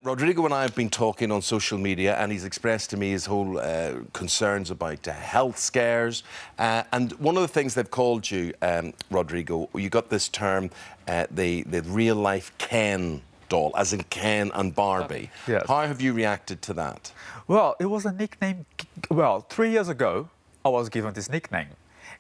Rodrigo and I have been talking on social media, and he's expressed to me his whole concerns about health scares. And one of the things they've called you, Rodrigo, you got this term, the real-life Ken doll, as in Ken and Barbie. Yes. How have you reacted to that? Well, it was a nickname. Well, 3 years ago, I was given this nickname.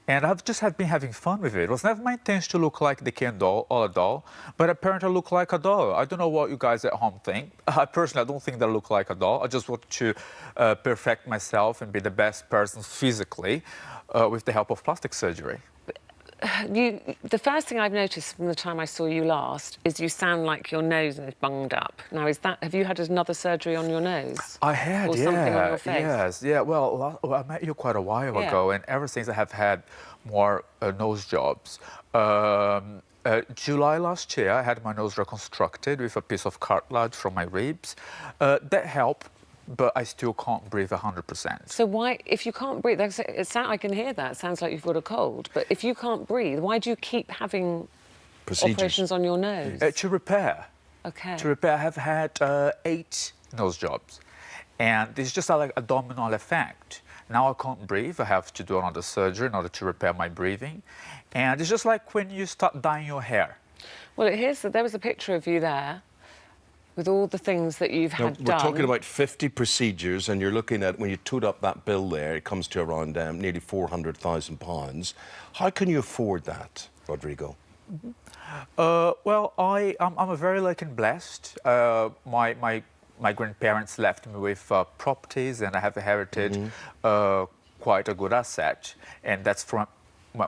And I've just been having fun with it. It was never my intention to look like the Ken doll or a doll, but apparently I look like a doll. I don't know what you guys at home think. I personally don't think that I look like a doll. I just want to perfect myself and be the best person physically with the help of plastic surgery. The first thing I've noticed from the time I saw you last is you sound like your nose is bunged up. Now, have you had another surgery on your nose? I had, or something on your face? Yes, yeah. Well, I met you quite a while ago, and ever since I have had more nose jobs. July last year, I had my nose reconstructed with a piece of cartilage from my ribs. That helped, but I still can't breathe 100%. So why, if you can't breathe, I can hear that, it sounds like you've got a cold, but if you can't breathe, why do you keep having operations on your nose? To repair. Okay. To repair, I have had 8 nose jobs, and it's just like a domino effect. Now I can't breathe, I have to do another surgery in order to repair my breathing, and it's just like when you start dyeing your hair. Well, there was a picture of you there, with all the things that you've had done. We're talking about 50 procedures, and you're looking at, when you toot up that bill there, it comes to around nearly £400,000. How can you afford that, Rodrigo? Well, I'm a very lucky and blessed. My grandparents left me with properties, and I have inherited quite a good asset, and that's from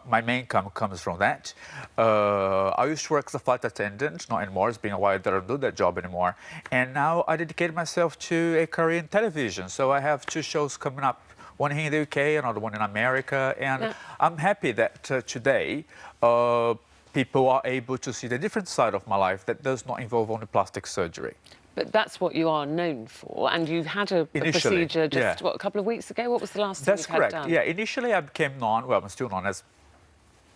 my main income comes from that. I used to work as a flight attendant, not anymore. It's been a while that I don't do that job anymore. And now I dedicate myself to a career in television. So I have 2 shows coming up, one here in the UK, another one in America. And I'm happy that today people are able to see the different side of my life that does not involve only plastic surgery. But that's what you are known for, and you've had a procedure just, what, a couple of weeks ago? What was the last thing you've had done? Yeah, initially I became known, well, I'm still known as,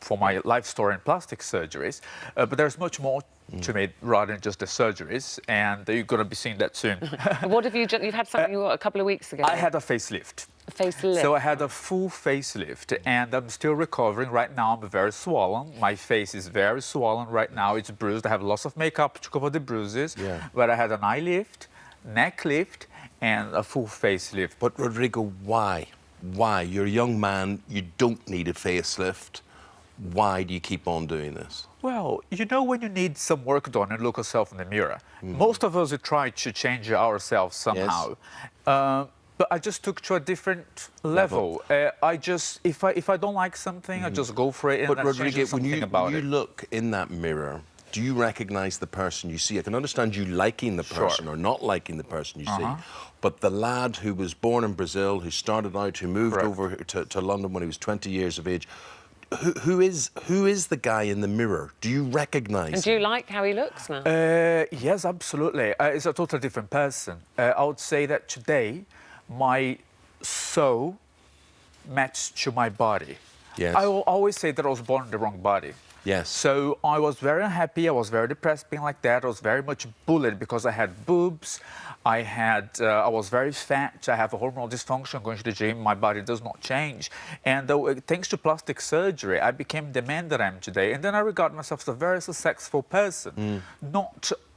for my life story in plastic surgeries, but there's much more to me rather than just the surgeries, and you're going to be seeing that soon. What have you've had something a couple of weeks ago? I had a facelift. A facelift? So I had a full facelift, and I'm still recovering. Right now I'm very swollen. My face is very swollen right now. It's bruised. I have lots of makeup to cover the bruises. Yeah. But I had an eye lift, neck lift, and a full facelift. But Rodrigo, why? Why? You're a young man, you don't need a facelift. Why do you keep on doing this? Well, you know, when you need some work done and look yourself in the mirror, most of us try to change ourselves somehow. Yes. But I just took to a different level. If I don't like something, I just go for it. And but Rodrigo, when you it. look in that mirror, do you recognise the person you see? I can understand you liking the person or not liking the person you see, but the lad who was born in Brazil, who started out, who moved over to London when he was 20 years of age, who is the guy in the mirror? Do you recognise him? And do you like how he looks now? Yes, absolutely. It's a totally different person. I would say that today, my soul matched to my body. Yes. I will always say that I was born in the wrong body. Yes. So I was very unhappy, I was very depressed being like that. I was very much bullied because I had boobs, I was very fat, I have a hormonal dysfunction, going to the gym, my body does not change. And thanks to plastic surgery, I became the man that I am today. And then I regard myself as a very successful person,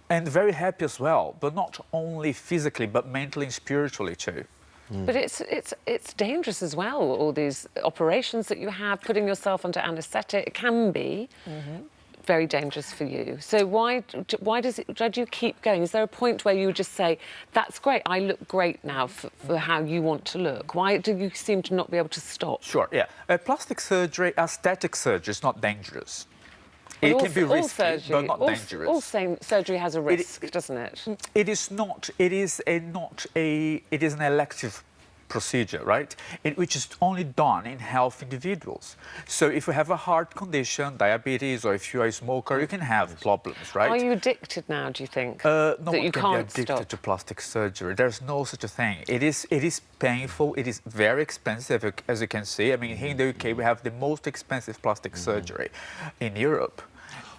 and very happy as well, but not only physically, but mentally and spiritually too. But it's dangerous as well, all these operations that you have, putting yourself under anaesthetic, it can be very dangerous for you. So why do you keep going? Is there a point where you just say, that's great, I look great now for how you want to look? Why do you seem to not be able to stop? Sure, yeah. Plastic surgery, aesthetic surgery is not dangerous. It can be risky, but not dangerous. All surgery has a risk, doesn't it? It is not. It is an elective procedure, right? Which is only done in healthy individuals. So if you have a heart condition, diabetes, or if you are a smoker, you can have problems, right? Are you addicted now, do you think? No that one you can can't be addicted stop? to plastic surgery. There's no such a thing. It is painful. It is very expensive, as you can see. I mean, here in the UK, we have the most expensive plastic surgery in Europe.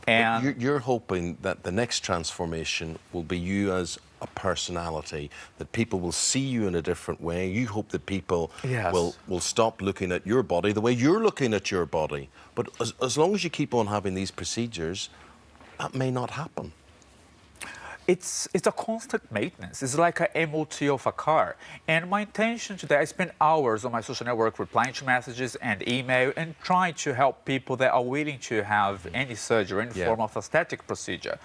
And you're hoping that the next transformation will be you as a personality, that people will see you in a different way. You hope that people Yes. will stop looking at your body the way you're looking at your body. But as long as you keep on having these procedures, that may not happen. It's a constant maintenance. It's like an MOT of a car. And my intention today, I spend hours on my social network replying to messages and email and trying to help people that are willing to have any surgery, any form of aesthetic procedure.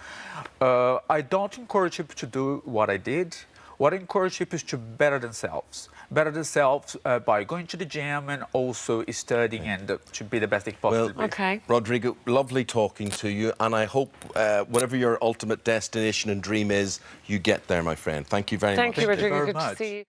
I don't encourage people to do what I did. What I encourage people is to better themselves. Better themselves by going to the gym and also studying and to be the best they possibly be. Okay. Rodrigo, lovely talking to you, and I hope whatever your ultimate destination and dream is, you get there, my friend. Thank you very much. Thank you, Rodrigo. very Good much. to see you.